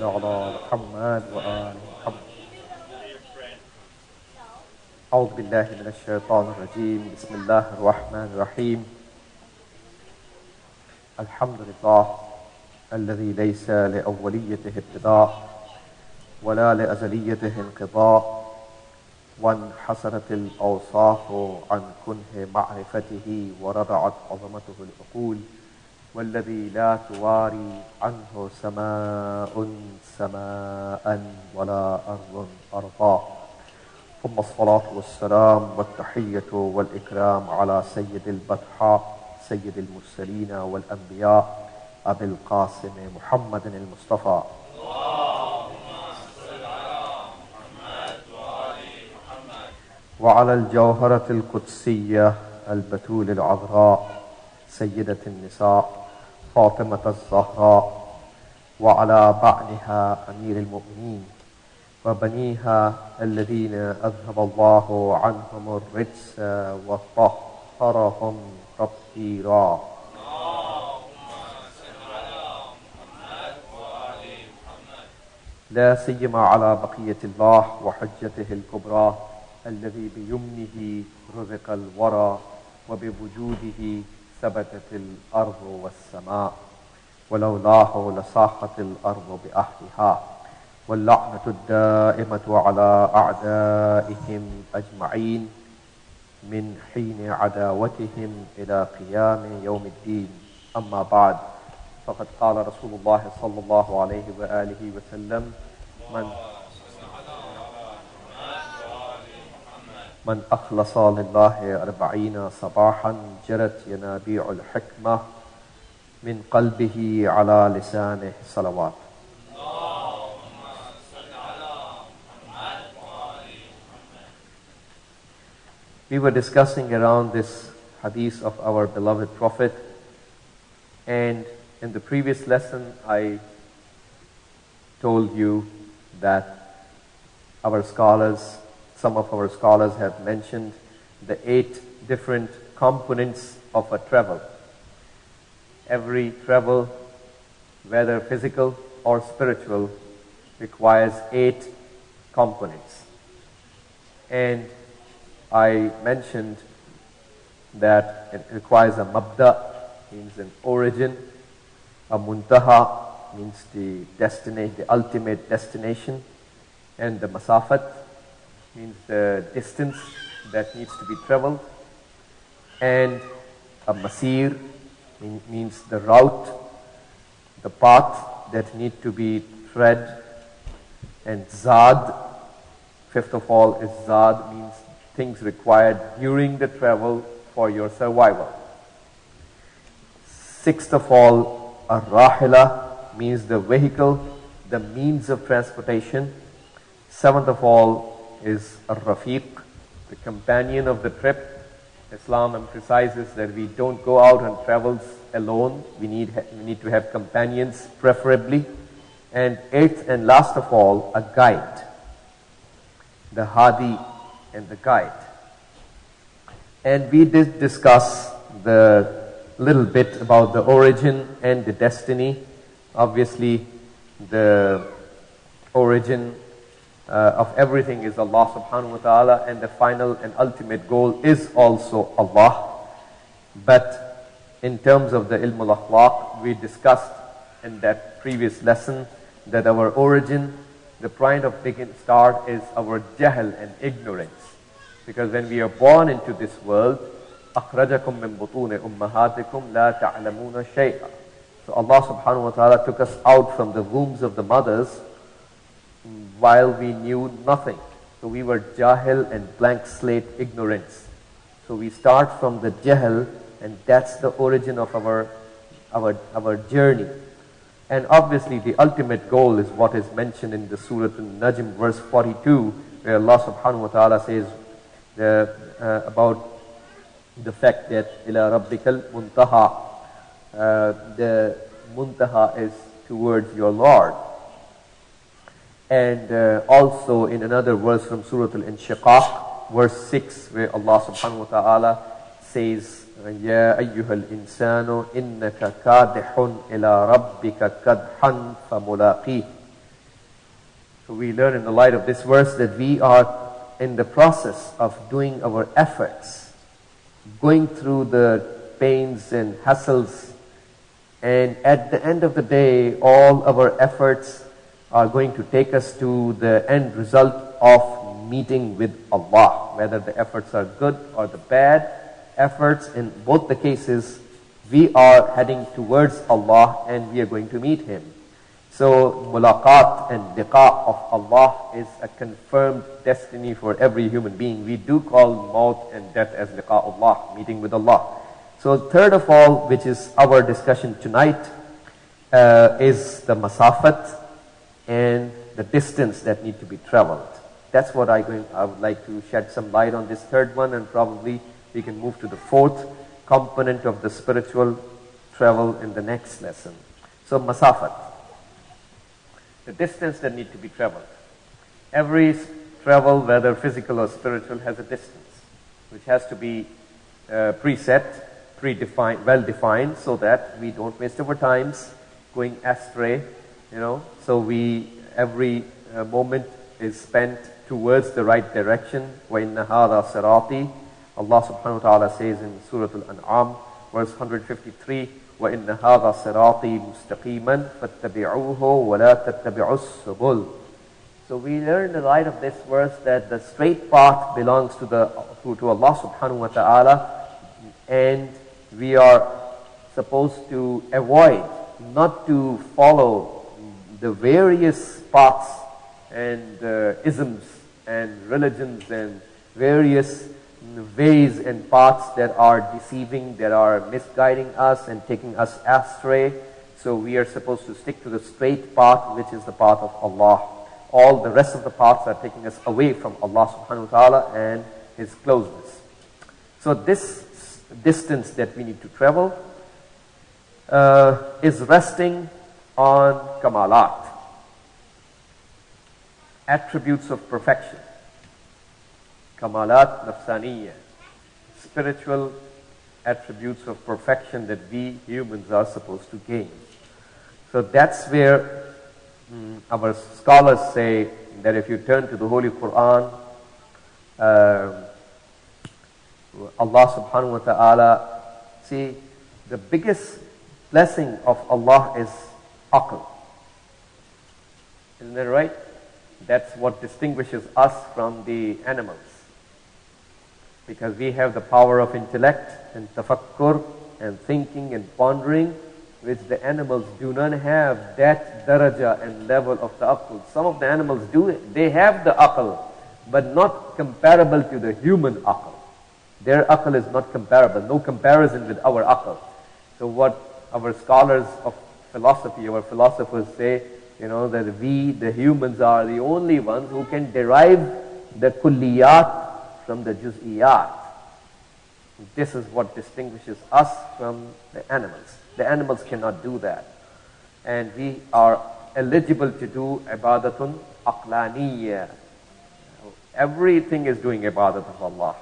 صل على محمد وآل محمد. أعوذ بالله من الشيطان الرجيم. بسم الله الرحمن الرحيم. الحمد لله الذي ليس لأوليته ابتداء ولا لأزليته انقضاء، وانحسرت الأوصاف عن كنه معرفته ورضعت عظمته العقول، والذي لا تواري عنه سماء سماء ولا أرض أرضا. ثم الصلاة والسلام والتحية والإكرام على سيد البطحاء سيد المرسلين والأنبياء أبي القاسم محمد المصطفى، وعلى الجوهرة القدسية البتول العذراء سيدة النساء فاطمة الزهراء، وعلى بعلها أمير المؤمنين وبنيها الذين أذهب الله عنهم الرجس وطهرهم تطهيرا. لا سيما على بقية الله وحجته الكبرى الذي بيمنه رزق الورى وبوجوده ثبتت الأرض والسماء، ولولاه لصاحت الأرض بأهلها. واللعنة الدائمة على أعدائهم أجمعين من حين عداوتهم إلى قيام يوم الدين. أما بعد، فقد قال رسول الله صلى الله عليه وآله وسلم: من أخلص لله 40 صباحا جرت ينابيع الحكمة من قلبه على لسانه صلوات. We were discussing around this hadith of our beloved Prophet, and in the previous lesson I told you that our scholars, some of our scholars have mentioned the 8 different components of a travel. Every travel, whether physical or spiritual, requires 8 components. And I mentioned that it requires a mabda, means an origin, a muntaha, means the destination, the ultimate destination, and the masafat, means the distance that needs to be traveled, and a masir, means the route, the path that need to be tread, and zad, fifth of all is zad, means things required during the travel for your survival. Sixth of all, a rahila, means the vehicle, the means of transportation. Seventh of all is a rafiq, the companion of the trip. Islam emphasizes that we don't go out on travels alone. We need to have companions, preferably. And eighth and last of all, a guide, the hadi and the guide. And we did discuss the little bit about the origin and the destiny. Obviously, the origin of everything is Allah subhanahu wa ta'ala, and the final and ultimate goal is also Allah. But in terms of the ilmul akhlaq, we discussed in that previous lesson that our origin, the point of start is our jahl and ignorance. Because when we are born into this world, أخرجكم من بطون أمهاتكم لا تعلمون شيئا. So Allah subhanahu wa ta'ala took us out from the wombs of the mothers while we knew nothing. So we were jahil and blank slate ignorance. So we start from the jahl, and that's the origin of our journey. And obviously the ultimate goal is what is mentioned in the Surah An-Najm verse 42, where Allah subhanahu wa ta'ala says about the fact that ila rabbikal muntaha, the muntaha is towards your Lord. And also in another verse from Surah Al-Inshiqaq, verse 6, where Allah subhanahu wa ta'ala says, Ya ayyuhal insanu innaka kadihun ila rabbika kadhan famulaqih. So we learn in the light of this verse that we are in the process of doing our efforts, going through the pains and hassles, and at the end of the day, all our efforts are going to take us to the end result of meeting with Allah. Whether the efforts are good or the bad efforts, in both the cases, we are heading towards Allah and we are going to meet Him. So, mulaqat and liqa of Allah is a confirmed destiny for every human being. We do call maut and death as liqa Allah, meeting with Allah. So, third of all, which is our discussion tonight, is the masafat and the distance that need to be traveled. That's what I would like to shed some light on this third one, and probably we can move to the fourth component of the spiritual travel in the next lesson. So, masafat, the distance that need to be traveled. Every travel, whether physical or spiritual, has a distance which has to be preset, predefined, well defined, so that we don't waste our times going astray. So every moment is spent towards the right direction. وَإِنَّ هَذَا صِرَاطِي. Allah subhanahu wa ta'ala says in Surah Al-An'am, verse 153, وَإِنَّ هَذَا صِرَاطِي مُسْتَقِيمًا فَاتَّبِعُوهُ وَلَا تَتَّبِعُوا السُّبُلَ. So we learn in the light of this verse that the straight path belongs to Allah subhanahu wa ta'ala, and we are supposed to avoid, not to follow the various paths and isms and religions and various ways and paths that are deceiving, that are misguiding us and taking us astray. So we are supposed to stick to the straight path, which is the path of Allah. All the rest of the paths are taking us away from Allah subhanahu wa ta'ala and His closeness. So this distance that we need to travel is resting on kamalat, attributes of perfection. Kamalat nafsaniyya, spiritual attributes of perfection that we humans are supposed to gain. So that's where our scholars say that if you turn to the Holy Quran, Allah subhanahu wa ta'ala, see, the biggest blessing of Allah is aql. Isn't that right? That's what distinguishes us from the animals. Because we have the power of intellect and tafakkur and thinking and pondering, which the animals do not have that daraja and level of the aql. Some of the animals do it. They have the aql, but not comparable to the human aql. Their aql is not comparable, no comparison with our aql. So what our scholars of philosophy, our philosophers say, that we, the humans, are the only ones who can derive the kulliyat from the juz'iyat. This is what distinguishes us from the animals. The animals cannot do that. And we are eligible to do ibadatun aqlaniyya. Everything is doing ibadat of Allah.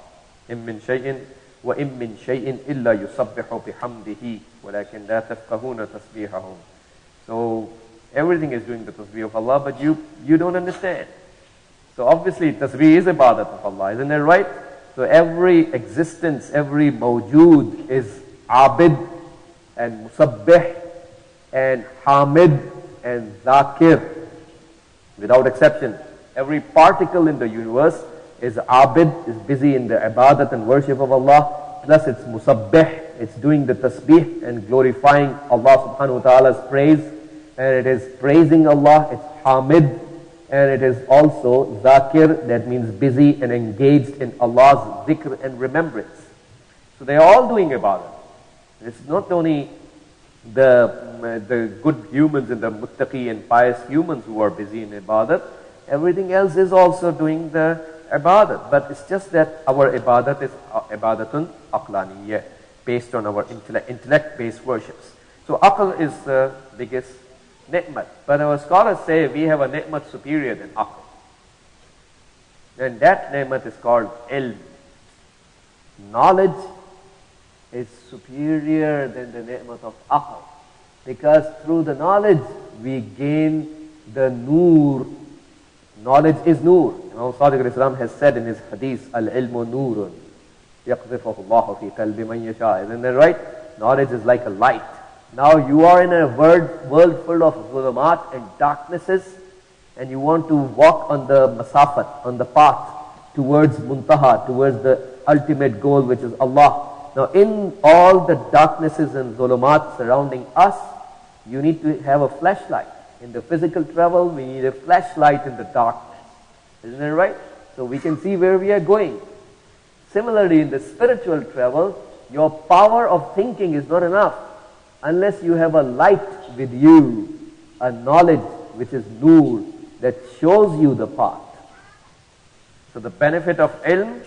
إِن مِّن شَيْءٍ وَإِن مِّن شَيْءٍ إِلَّا يُسَبِّحُ بِحَمْدِهِ وَلَكِنْ لَا تَفْقَهُونَ تَسْبِيحَهُمْ. So everything is doing the tasbih of Allah, but you don't understand. So obviously tasbih is ibadat of Allah, isn't that right? So every existence, every mawjood is abid and musabbih and hamid and zakir, without exception. Every particle in the universe is abid, is busy in the ibadat and worship of Allah, plus it's musabbih, it's doing the tasbih and glorifying Allah subhanahu wa ta'ala's praise, and it is praising Allah, it's hamid, and it is also zakir, that means busy and engaged in Allah's zikr and remembrance. So they are all doing ibadat. It's not only the good humans and the muttaqi and pious humans who are busy in ibadat, everything else is also doing the ibadat. But it's just that our ibadat is ibadatun aqlaniyya, based on our intellect-based worships. So aql is the biggest ni'mat. But our scholars say we have a ni'mat superior than aql. And that ni'mat is called ilm. Knowledge is superior than the ni'mat of aql. Because through the knowledge we gain the noor Knowledge is nur. Imam Sadiq al-Islam has said in his hadith, Al-ilmu nurun, yaqzifuhu Allahu fi qalbi man yasha. Isn't that right? Knowledge is like a light. Now you are in a world full of zulumat and darknesses, and you want to walk on the masafat, on the path towards muntaha, towards the ultimate goal, which is Allah. Now in all the darknesses and zulumat surrounding us, you need to have a flashlight. In the physical travel, we need a flashlight in the darkness. Isn't that right? So we can see where we are going. Similarly, in the spiritual travel, your power of thinking is not enough unless you have a light with you, a knowledge which is nur, that shows you the path. So the benefit of ilm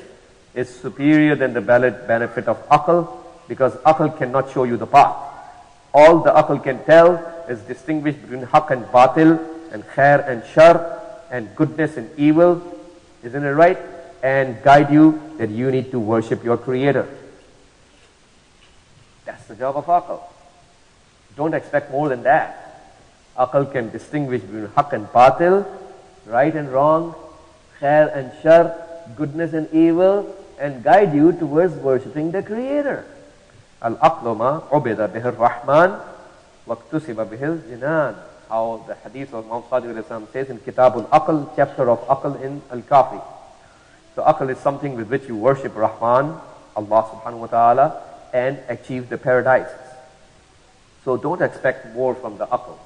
is superior than the benefit of aql, because aql cannot show you the path. All the aql can tell is distinguish between haqq and batil, and khair and shar, and goodness and evil, isn't it right? And guide you that you need to worship your creator. That's the job of aql. Don't expect more than that. Aql can distinguish between haqq and batil, right and wrong, khair and shar, goodness and evil, and guide you towards worshipping the creator. Al-aqlu ma ubida bihir rahman waqtusiba bihil jinan. How the hadith of Imam Sadiq al-Islam says in Kitabul Aql, chapter of Aql in Al-Kafi. So aql is something with which you worship Rahman, Allah subhanahu wa ta'ala, and achieve the paradises. So don't expect more from the aql.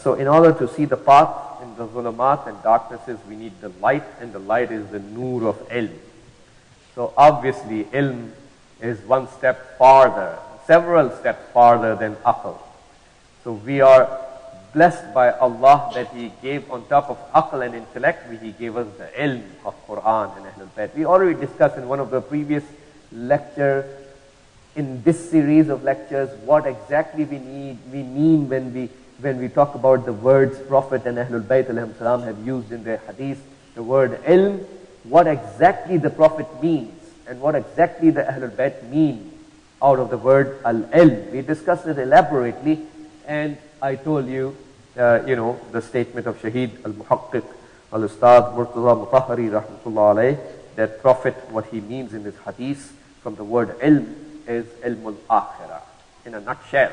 So in order to see the path in the zulumat and darknesses, we need the light, and the light is the nur of ilm. So obviously ilm is one step farther, several steps farther than aql. So we are blessed by Allah that He gave on top of aql and intellect, He gave us the ilm of Quran and Ahlul Bayt. We already discussed in one of the previous lectures, in this series of lectures, what exactly we mean when we talk about the words Prophet and Ahlul Bayt alayhim salam have used in their hadith, the word ilm, what exactly the Prophet means and what exactly the Ahlul Bayt mean out of the word al-ilm. We discussed it elaborately, and I told you, the statement of Shaheed al-Muhaqqiq al-Ustad Murtaza Mutahari rahmatullah alayh, that Prophet, what he means in this hadith from the word ilm is ilmul akhirah. In a nutshell,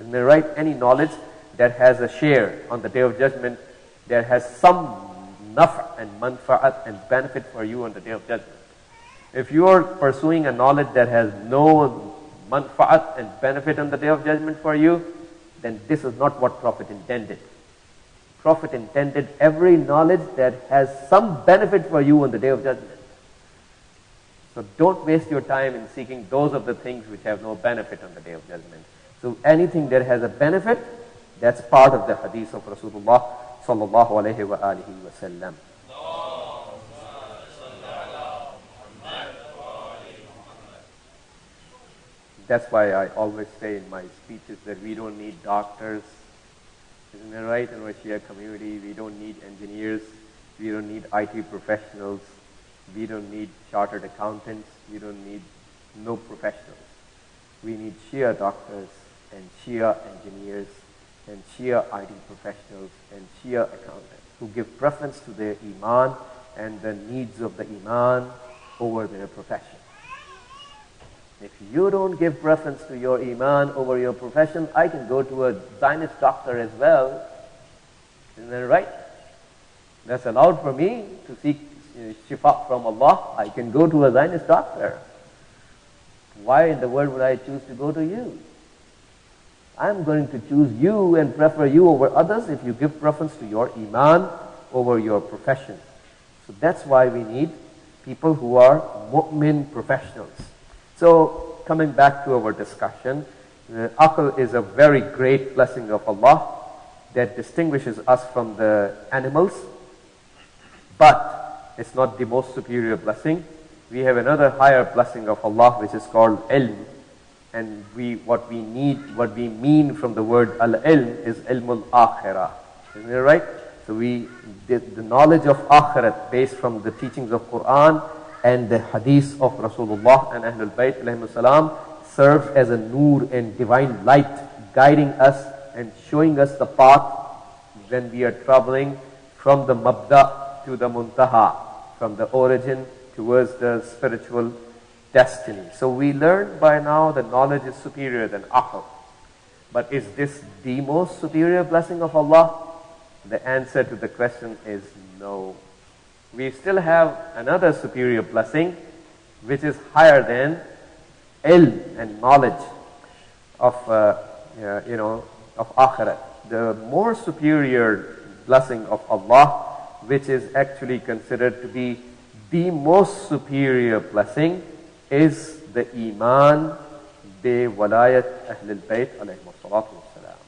isn't it right? Any knowledge that has a share on the Day of Judgment, that has some naf' and manfa'at and benefit for you on the Day of Judgment. If you are pursuing a knowledge that has no manfa'at and benefit on the Day of Judgment for you, then this is not what Prophet intended. Prophet intended every knowledge that has some benefit for you on the Day of Judgment. So don't waste your time in seeking those of the things which have no benefit on the Day of Judgment. So anything that has a benefit, that's part of the hadith of Rasulullah sallallahu alayhi wa alihi wa sallam. That's why I always say in my speeches that we don't need doctors. Isn't that right? In our Shia community, we don't need engineers. We don't need IT professionals. We don't need chartered accountants. We don't need no professionals. We need Shia doctors and Shia engineers and Shia IT professionals and Shia accountants who give preference to their iman and the needs of the iman over their profession. If you don't give preference to your iman over your profession, I can go to a Zionist doctor as well. Isn't that right? That's allowed for me to seek shifa from Allah. I can go to a Zionist doctor. Why in the world would I choose to go to you? I'm going to choose you and prefer you over others if you give preference to your iman over your profession. So that's why we need people who are mu'min professionals. So coming back to our discussion, aql is a very great blessing of Allah that distinguishes us from the animals, but it's not the most superior blessing. We have another higher blessing of Allah which is called ilm, and what we mean from the word al-ilm is ilmul akhirah. Isn't it right? So the knowledge of akhirat based from the teachings of Quran and the hadith of Rasulullah and Ahlul Bayt alayhim salam serves as a nur and divine light, guiding us and showing us the path when we are traveling from the mabda to the muntaha, from the origin towards the spiritual destiny. So we learned by now that knowledge is superior than aql. But is this the most superior blessing of Allah? The answer to the question is no. We still have another superior blessing, which is higher than ilm and knowledge of, of akhirat. The more superior blessing of Allah, which is actually considered to be the most superior blessing, is the iman bi walayat Ahl al-Bayt alayhim as-salatu was-salam.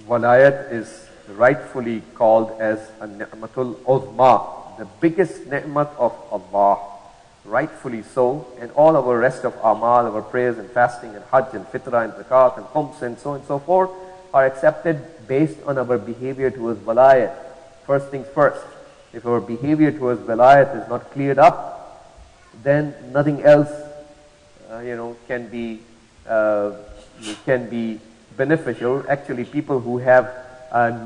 Walayat is rightfully called as a ni'matul uzma, the biggest ni'mat of Allah, rightfully so, and all our rest of amal, our prayers and fasting and hajj and fitrah and zakat and khums and so forth are accepted based on our behavior towards walayat. First things first, if our behavior towards walayat is not cleared up, then nothing else can be beneficial. Actually, people who have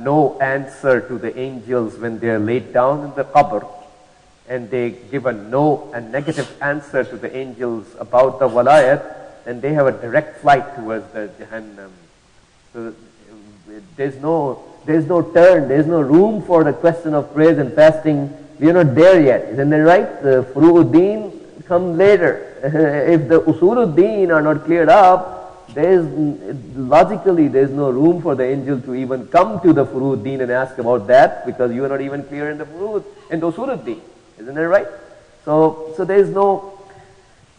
no answer to the angels when they are laid down in the qabr, and they give a negative answer to the angels about the walayat, then they have a direct flight towards the Jahannam. So there's no turn, there's no room for the question of prayers and fasting. We are not there yet, isn't that right? The furu'uddin come later. If the usuluddin are not cleared up, logically there's no room for the angel to even come to the furu'uddin and ask about that, because you are not even clear in the usuluddin. Isn't that right? So there's no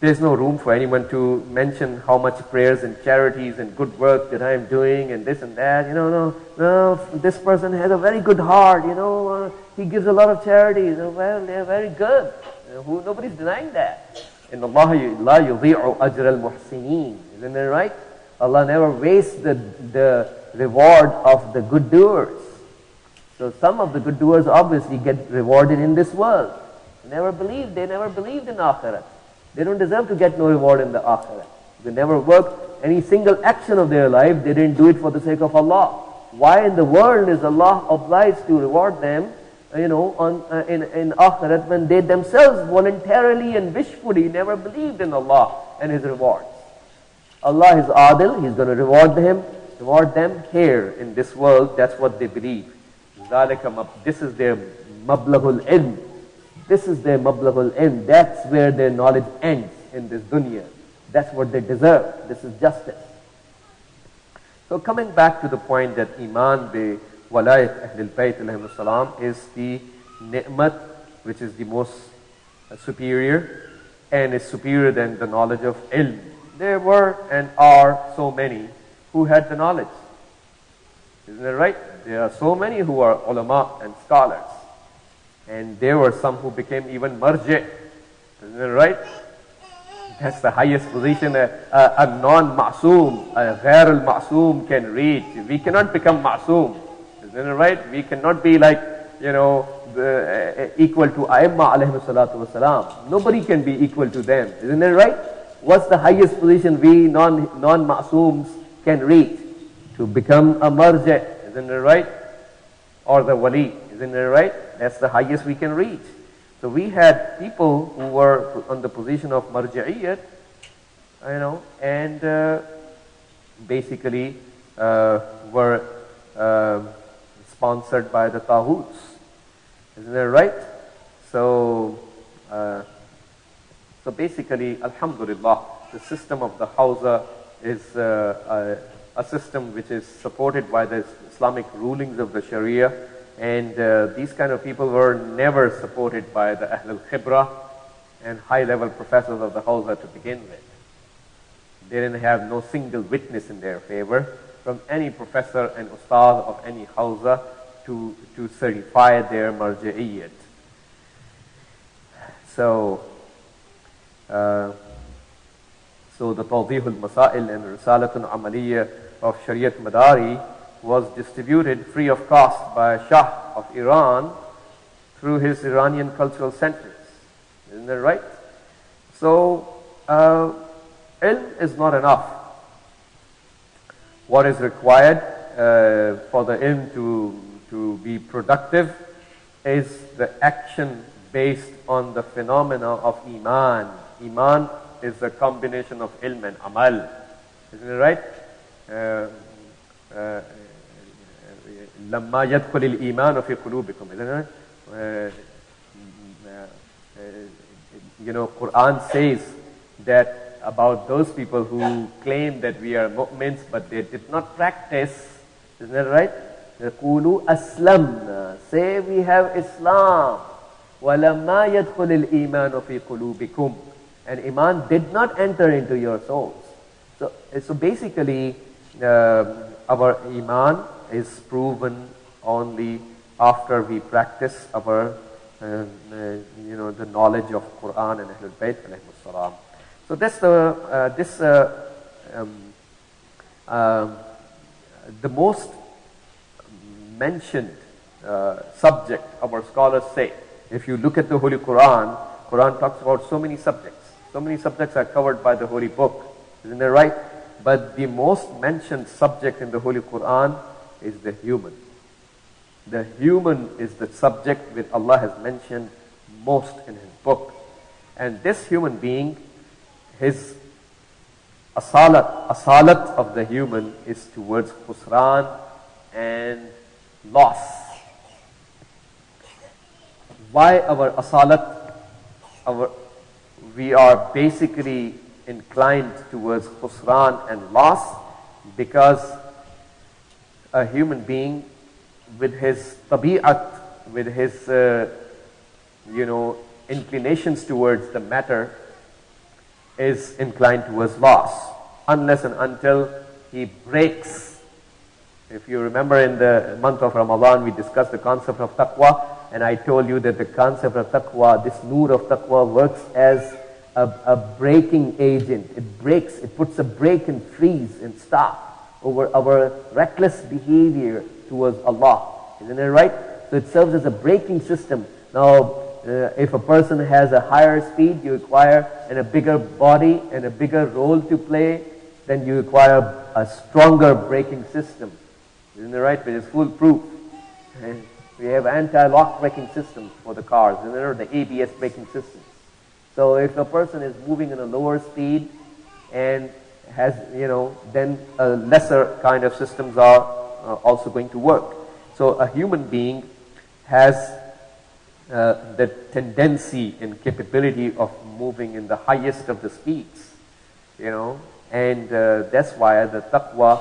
room for anyone to mention how much prayers and charities and good work that I am doing and this and that. No, this person has a very good heart. He gives a lot of charities. Well, they're very good. Nobody's denying that. In Allah la yudhi'u ajr al-muhsinin. Isn't that right? Allah never wastes the reward of the good doers. So some of the good doers obviously get rewarded in this world. They never believed in akhirat. They don't deserve to get no reward in the akhirat. They never worked any single action of their life. They didn't do it for the sake of Allah. Why in the world is Allah obliged to reward them, in akhirat, when they themselves voluntarily and wishfully never believed in Allah and His rewards? Allah is adil. He's going to reward them here in this world. That's what they believe. This is their mablagul ilm. This is their mablagul ilm. That's where their knowledge ends in this dunya. That's what they deserve. This is justice. So coming back to the point that iman bi walayat Ahl al-Bayt alayhim as-salam is the ni'mat which is the most superior, and is superior than the knowledge of ilm. There were and are so many who had the knowledge. Isn't that right? There are so many who are ulama and scholars. And there were some who became even marji'. Isn't that right? That's the highest position a non-ma'soom, a ghair al-ma'soom can reach. We cannot become ma'soom. Isn't that right? We cannot be like, equal to Aimma alayhi salatu wasalam. Nobody can be equal to them. Isn't that right? What's the highest position we non-ma'sooms can reach? To become a marji'. Isn't that right? Or the wali. Isn't that right? That's the highest we can reach. So we had people who were on the position of marji'iyyat, and basically were sponsored by the taghuts. Isn't that right? So basically, alhamdulillah, the system of the Hawza is a system which is supported by the Islamic rulings of the Sharia, and these kind of people were never supported by the Ahl al-Khibra and high-level professors of the Hawza to begin with. They didn't have no single witness in their favor from any professor and ustad of any Hawza to certify their marji'iyyat. So the Tawdih al-Masail and Risalatun Amaliyya of Shariat Madari was distributed free of cost by Shah of Iran through his Iranian cultural centers. Isn't that right? So ilm is not enough. what is required for the ilm to be productive is the action based on the phenomena of iman. Iman is a combination of ilm and amal. Isn't it right? لما يدخل الإيمان في قلوبكم. Isn't it right? Quran says that about those people who claim that we are mu'mins but they did not practice. Isn't that right? يقولوا أسلمنا. Say we have Islam. وَلَمَّا يَدْخُلِ الْإِيمَانُ فِي قُلُوبِكُمْ. And Iman did not enter into your souls. So basically, our Iman is proven only after we practice our, the knowledge of Quran and Ahlul Bayt alayhimus salam. So that's the most mentioned subject our scholars say. If you look at the Holy Quran, Quran talks about so many subjects. So many subjects are covered by the Holy Book. Isn't that right? But the most mentioned subject in the Holy Quran is the human. The human is the subject which Allah has mentioned most in His book. And this human being, his asalat of the human is towards khusran and loss. Why our asalat? We are basically inclined towards khusran and loss because a human being with his tabi'at, with his inclinations towards the matter is inclined towards loss unless and until he breaks. If you remember, in the month of Ramadan we discussed the concept of taqwa, and I told you that the concept of taqwa, this nur of taqwa, works as a breaking agent. It breaks, it puts a break and freeze and stop over our reckless behavior towards Allah. Isn't it right? So it serves as a braking system. Now, if a person has a higher speed, you require a bigger body and a bigger role to play, then you require a stronger braking system. Isn't it right? Which is foolproof. And we have anti-lock braking systems for the cars, isn't there? The ABS braking systems. So if a person is moving in a lower speed and has, then lesser kind of systems are also going to work. So a human being has the tendency and capability of moving in the highest of the speeds, and that's why the taqwa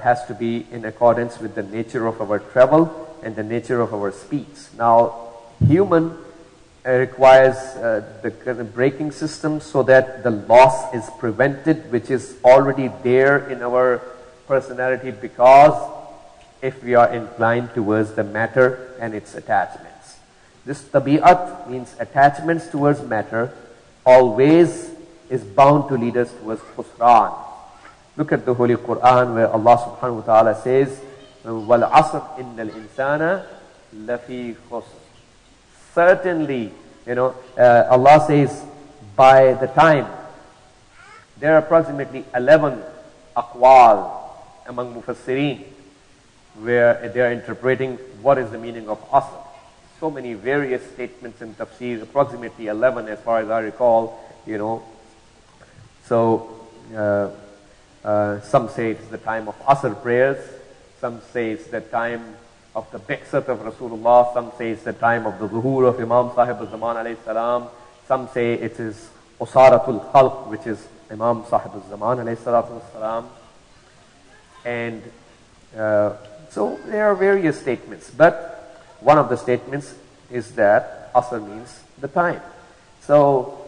has to be in accordance with the nature of our travel and the nature of our speeds. Now, human requires the braking system so that the loss is prevented, which is already there in our personality, because if we are inclined towards the matter and its attachments. This tabi'at means attachments towards matter always is bound to lead us towards khusran. Look at the Holy Quran where Allah subhanahu wa ta'ala says, وَالْعَصْرِ إِنَّ الْإِنسَانَ لَفِي خُسْرٍ. Certainly, Allah says, by the time, there are approximately 11 aqwal among mufassirin where they are interpreting what is the meaning of asr. So many various statements in tafsir, approximately 11 as far as I recall, So, some say it's the time of asr prayers, some say it's the time of the bi'sat of Rasulullah, some say it's the time of the zuhur of Imam Sahib al-Zaman alayhi salam, some say it is usaratul khalq, which is Imam Sahib al-Zaman alayhi salatu salam. And so there are various statements, but one of the statements is that asr means the time. So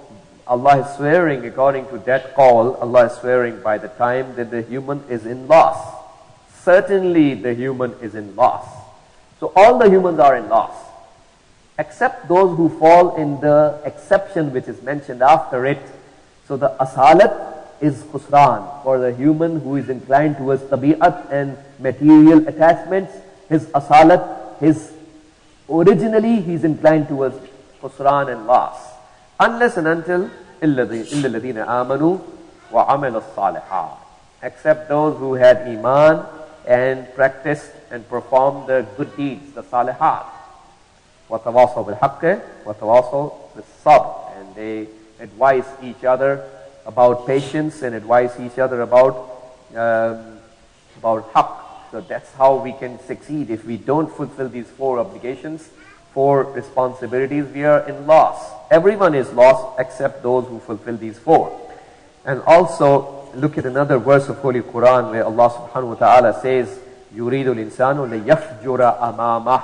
Allah is swearing, according to that call, Allah is swearing by the time that the human is in loss. Certainly the human is in loss. So all the humans are in loss, except those who fall in the exception which is mentioned after it. So the asalat is khusran. For the human who is inclined towards tabi'at and material attachments, his asalat, originally he's inclined towards khusran and loss. Unless and until إِلَّا الَّذِينَ آمَنُوا وَعَمِلُوا الصَّالِحَاتِ. except those who had iman and practiced and performed the good deeds, the salihat. وَتَوَاصَوْا بِالْحَقِّ وَتَوَاصَوْا بِالصَّبْرِ. And they advise each other about patience and advise each other about haqq. So that's how we can succeed. If we don't fulfill these 4 obligations, 4 responsibilities, we are in loss. Everyone is lost except those who fulfill these 4. And also, look at another verse of Holy Quran where Allah subhanahu wa ta'ala says, يُرِيدُ الْإِنسَانُ لِيَفْجُرَ أَمَامَهُ.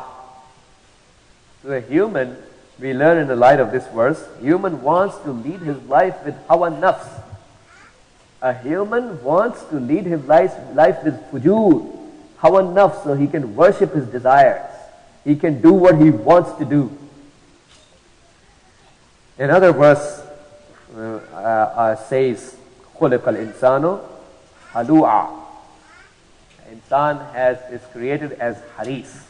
So a human, we learn in the light of this verse, human wants to lead his life with hawa nafs. A human wants to lead his life with fujur, hawa nafs, so he can worship his desires. He can do what he wants to do. Another verse says, خُلِقَ الْإِنسَانُ هَلُوعًا. Insan is created as haris.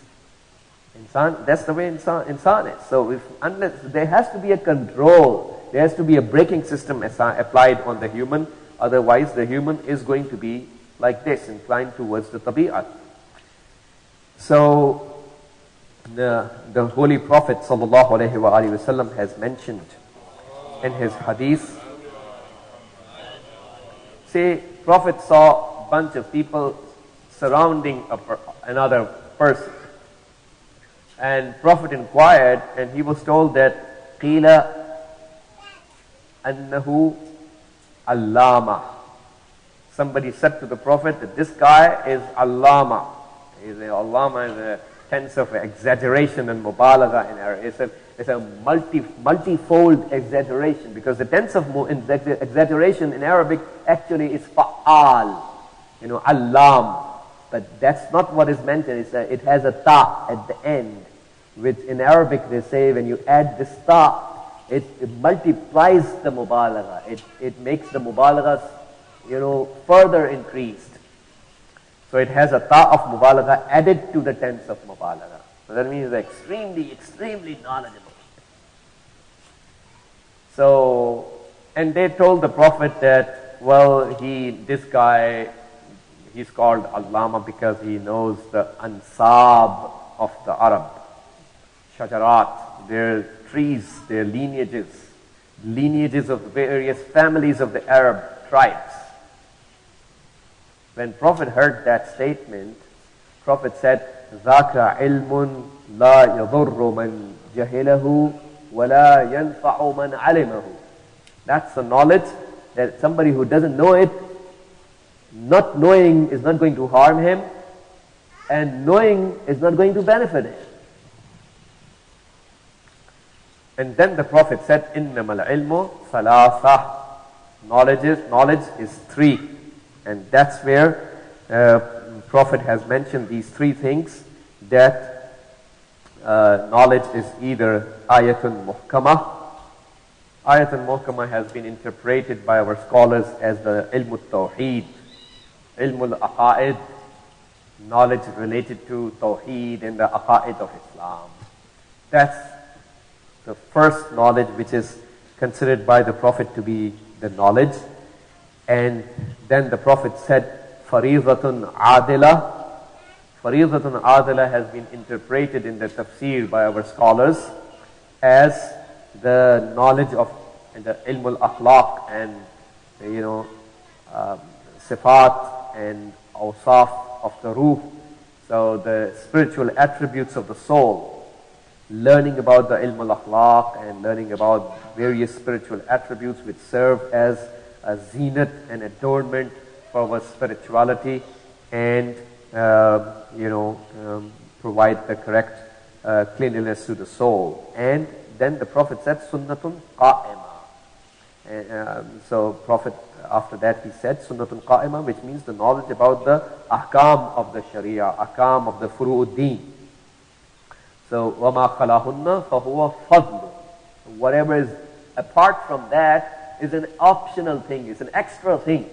Insan, that's the way insan is. So unless there has to be a control, there has to be a braking system applied on the human. Otherwise, the human is going to be like this, inclined towards the tabi'at. So the Holy Prophet ﷺ has mentioned in his hadith. Say, Prophet saw a bunch of people surrounding another person. And Prophet inquired, and he was told that قِيلَ أَنَّهُ allama. Somebody said to the Prophet that this guy is allama. Allama is a tense of exaggeration and mubalagha in Arabic. It's a multifold exaggeration, because the tense of exaggeration in Arabic actually is fa'al, allam. But that's not what is meant. It has a ta at the end, which in Arabic they say when you add this ta, it multiplies the mubalagha. It makes the mubalaghas, further increased. So it has a ta of mubalagha added to the tense of mubalagha. So that means extremely, extremely knowledgeable. So, and they told the Prophet that, well, this guy, he's called Allama because he knows the ansab of the Arab. Shajarat, their trees, their lineages of the various families of the Arab tribes. When Prophet heard that statement, Prophet said, ذَاكَ عِلْمٌ لَا يَضُرُّ مَنْ جَهِلَهُ وَلَا يَنْفَعُ مَنْ عَلِمَهُ. That's the knowledge that somebody who doesn't know it, not knowing is not going to harm him, and knowing is not going to benefit him. And then the Prophet said, إِنَّمَا الْعِلْمُ ثَلَاثَةٌ. Knowledge is 3. And that's where Prophet has mentioned these 3 things, that knowledge is either ayatun muhkamah. Ayatun muhkamah has been interpreted by our scholars as the ilm al-tawheed, ilm al-aqa'id, knowledge related to tawheed and the aqa'id of Islam. That's the first knowledge which is considered by the Prophet to be the knowledge. And then the Prophet said, Faridatun Adila. Faridatun Adila has been interpreted in the tafsir by our scholars as the knowledge of the ilm al-akhlaq and sifat and awsaf of the ruh. So the spiritual attributes of the soul. Learning about the ilm al-akhlaq and learning about various spiritual attributes which serve as a zenith and adornment for our spirituality, and provide the correct cleanliness to the soul. And then the Prophet said, Sunnatun Qa'ima. So Prophet, after that he said, Sunnatun Qa'ima, which means the knowledge about the ahkam of the Sharia, ahkam of the furu'uddin. So, وَمَا خَلَهُنَّ فَهُوَ فَضْلٌ. Whatever is apart from that is an optional thing, it's an extra thing.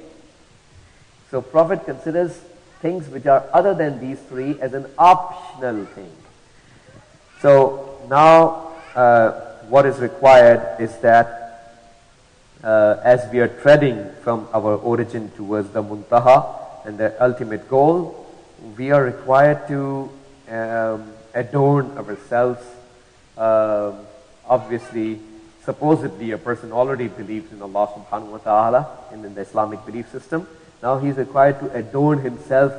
So Prophet considers things which are other than these 3 as an optional thing. So now what is required is that as we are treading from our origin towards the muntaha and the ultimate goal, we are required to adorn ourselves. Obviously, supposedly a person already believes in Allah subhanahu wa ta'ala and in the Islamic belief system. Now he's required to adorn himself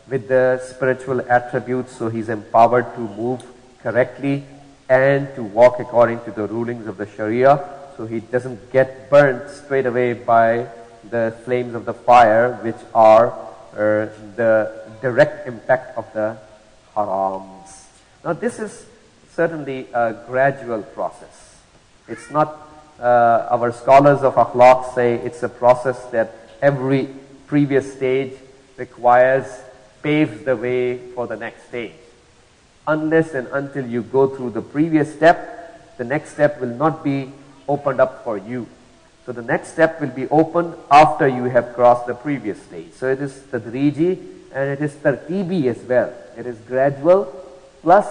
with the spiritual attributes, so he's empowered to move correctly and to walk according to the rulings of the Sharia, so he doesn't get burnt straight away by the flames of the fire, which are the direct impact of the harams. Now this is certainly a gradual process. It's not, our scholars of akhlaq say it's a process that every previous stage paves the way for the next stage. Unless and until you go through the previous step, the next step will not be opened up for you. So the next step will be opened after you have crossed the previous stage. So it is tadriji and it is tartibi as well. It is gradual, plus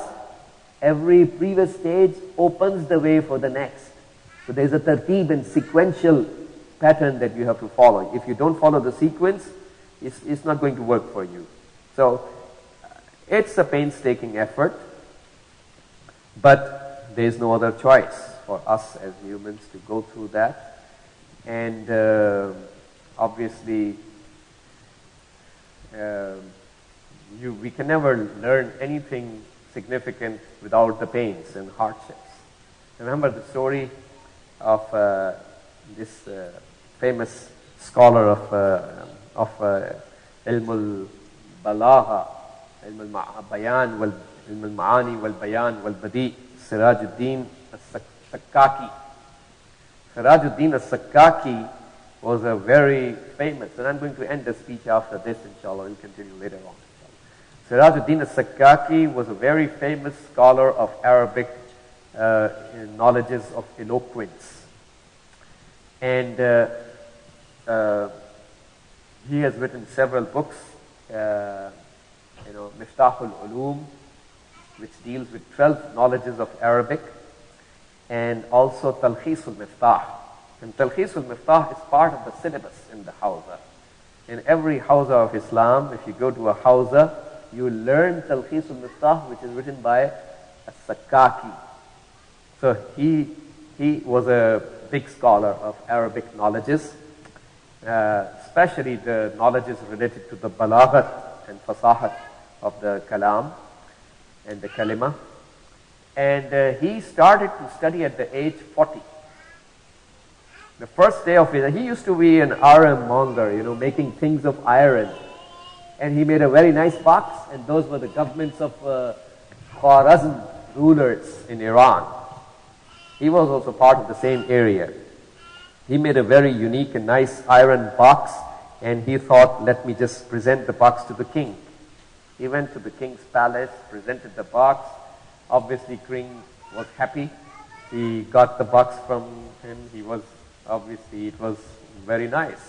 every previous stage opens the way for the next. So there is a tartib and sequential pattern that you have to follow. If you don't follow the sequence, it's not going to work for you. So it's a painstaking effort, but there is no other choice for us as humans to go through that. And obviously, we can never learn anything significant without the pains and hardships. Remember the story of this famous scholar of ilm al-balagha, ilm al-bayan, ilm al-ma'ani wal-bayan wal-badi, Sirajuddin al-Sakkaki. Sirajuddin al-Sakkaki was a very famous, and I'm going to end the speech after this, inshallah. We'll continue later on. Sirajuddin al-Sakkaki was a very famous scholar of Arabic knowledges of eloquence. And he has written several books, Miftahul Ulum, which deals with 12 knowledges of Arabic, and also Talkhisul Miftah. And Talkhisul Miftah is part of the syllabus in the Hawza. In every Hawza of Islam, if you go to a Hawza, you learn Talkhisul Miftah, which is written by a Sakkaki. So he was a big scholar of Arabic knowledges, especially the knowledges related to the balaghat and fasahat of the kalam and the kalima. And he started to study at the age 40. The first day of it, he used to be an ironmonger, making things of iron. And he made a very nice box, and those were the governments of Khwarazm rulers in Iran. He was also part of the same area. He made a very unique and nice iron box, and he thought, let me just present the box to the king. He went to the king's palace, presented the box. Obviously, king was happy. He got the box from him. It was very nice.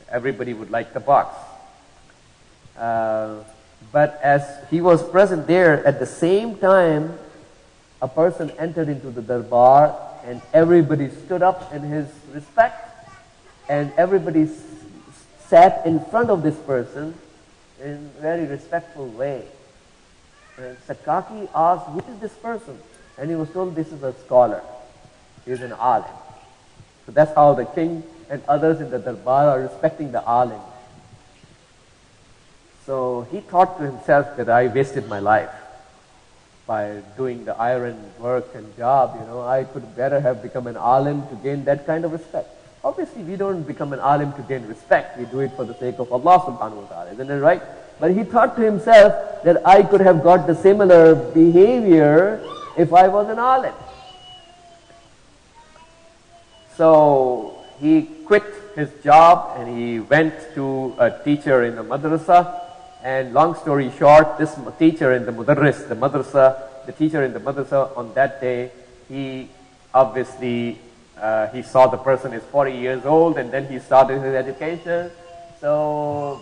Everybody would like the box. But as he was present there, at the same time, a person entered into the darbar, and everybody stood up in his respect, and everybody sat in front of this person in a very respectful way. And Sakkaki asked, who is this person? And he was told, this is a scholar. He is an alim. So that's how the king and others in the darbar are respecting the alim. So he thought to himself that I wasted my life by doing the iron work and job. I could better have become an alim to gain that kind of respect. Obviously, we don't become an alim to gain respect. We do it for the sake of Allah subhanahu wa ta'ala. Isn't it right? But he thought to himself that I could have got the similar behavior if I was an alim. So he quit his job and he went to a teacher in the madrasa. And long story short, this teacher in the the teacher in the madrasa on that day, he obviously, he saw the person is 40 years old, and then he started his education. So,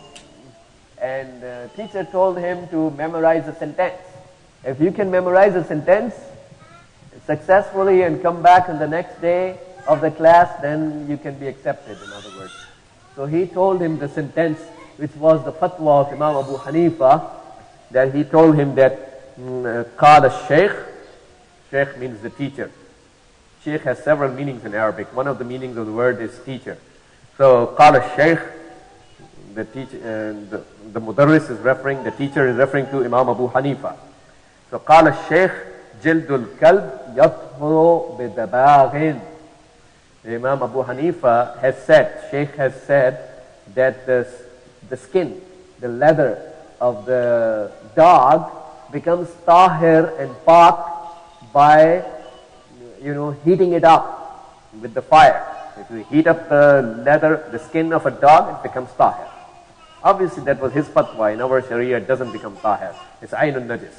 and the teacher told him to memorize a sentence. If you can memorize a sentence successfully and come back on the next day of the class, then you can be accepted, in other words. So he told him the sentence, which was the fatwa of Imam Abu Hanifa, that he told him that, قال الشيخ, Sheikh means the teacher. Sheikh has several meanings in Arabic. One of the meanings of the word is teacher. So قال الشيخ, the teacher, the mudarris is referring, the teacher is referring to Imam Abu Hanifa. So قال الشيخ جلد الكلب يطهر بدباغ. Imam Abu Hanifa has said, Sheikh has said, that the skin, the leather of the dog becomes tahir and pak by, heating it up with the fire. If you heat up the leather, the skin of a dog, it becomes tahir. Obviously that was his fatwa. In our Sharia it doesn't become tahir. It's aynun najis.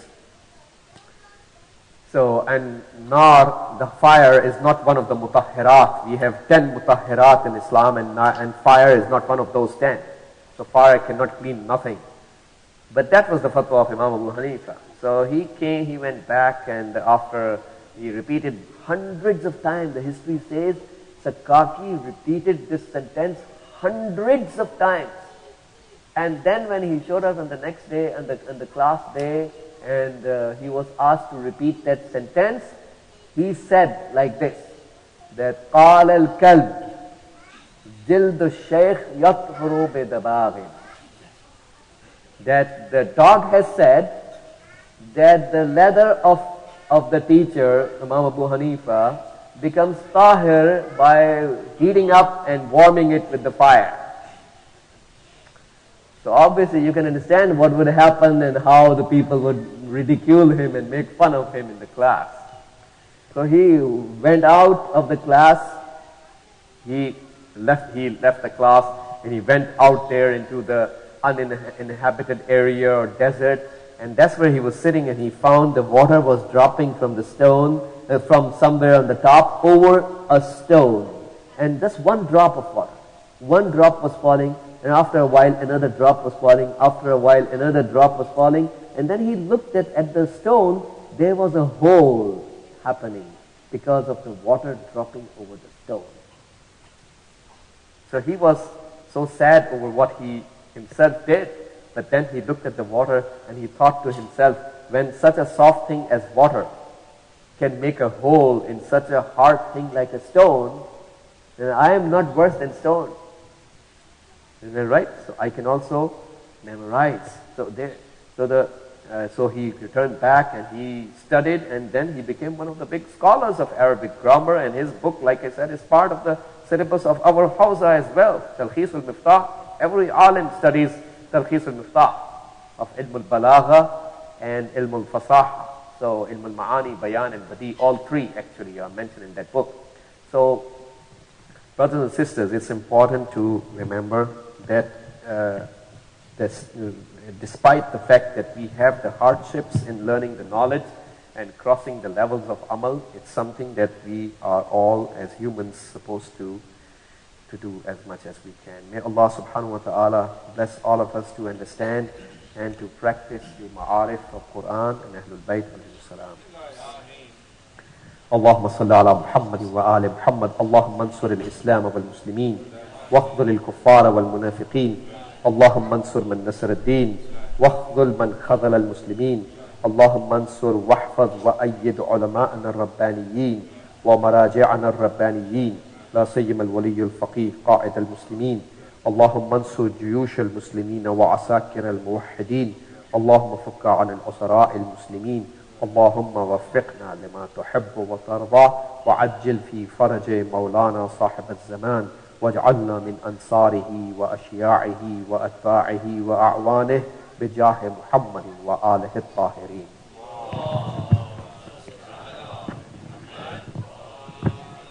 So, and nar, the fire, is not one of the mutahhirat. We have 10 mutahhirat in Islam, and fire is not one of those 10. So fire cannot clean nothing. But that was the fatwa of Imam Abu Hanifa. So he went back, and after he repeated hundreds of times, the history says, Sakaki repeated this sentence hundreds of times. And then when he showed us on the next day, on the class day, and he was asked to repeat that sentence, he said like this, that قال الكلب جلد الشيخ يطهر بدباغ. That the dog has said that the leather of the teacher, Imam Abu Hanifa, becomes tahir by heating up and warming it with the fire. So obviously you can understand what would happen and how the people would ridicule him and make fun of him in the class. So he went out of the class, he left the class, and he went out there into the uninhabited area or desert, and that's where he was sitting, and he found the water was dropping from the stone, from somewhere on the top over a stone. And just one drop of water. One drop was falling, and after a while another drop was falling, after a while another drop was falling, and then he looked at the stone, there was a hole happening because of the water dropping over the stone. So he was so sad over what he himself did, but then he looked at the water and he thought to himself, when such a soft thing as water can make a hole in such a hard thing like a stone, then I am not worse than stone. Isn't that right? So I can also memorize. So he returned back and he studied, and then he became one of the big scholars of Arabic grammar, and his book, like I said, is part of the syllabus of our Hawza as well. Talkhis al-Miftah. Every alim studies Talkhis al-Miftah of Ilm al-Balagha and Ilm al-Fasaha. So Ilm al-Ma'ani, Bayan and Badi, all three actually are mentioned in that book. So brothers and sisters, it's important to remember that despite the fact that we have the hardships in learning the knowledge and crossing the levels of amal, it's something that we are all as humans supposed to do as much as we can. May Allah subhanahu wa ta'ala bless all of us to understand and to practice the ma'arif of Quran and Ahlul Bayt alayhi salam. اللهم صل على محمد وآل محمد. اللهم انصر الإسلام والمسلمين واخذل الكفار والمنافقين. اللهم انصر من نصر الدين واخذل من خذل المسلمين. اللهم انصر واحفظ وأيد علماءنا الربانيين ومراجعنا الربانيين، لا سيما الولي الفقيه قائد المسلمين. اللهم انصر جيوش المسلمين وعساكر الموحدين. اللهم فك عن الأسراء المسلمين. اللهم وفقنا لما تحب وترضى، وعجل في فرج مولانا صاحب الزمان، واجعلنا من أنصاره وأشياعه وأتباعه وأعوانه بجاه محمد وآله الطاهرين.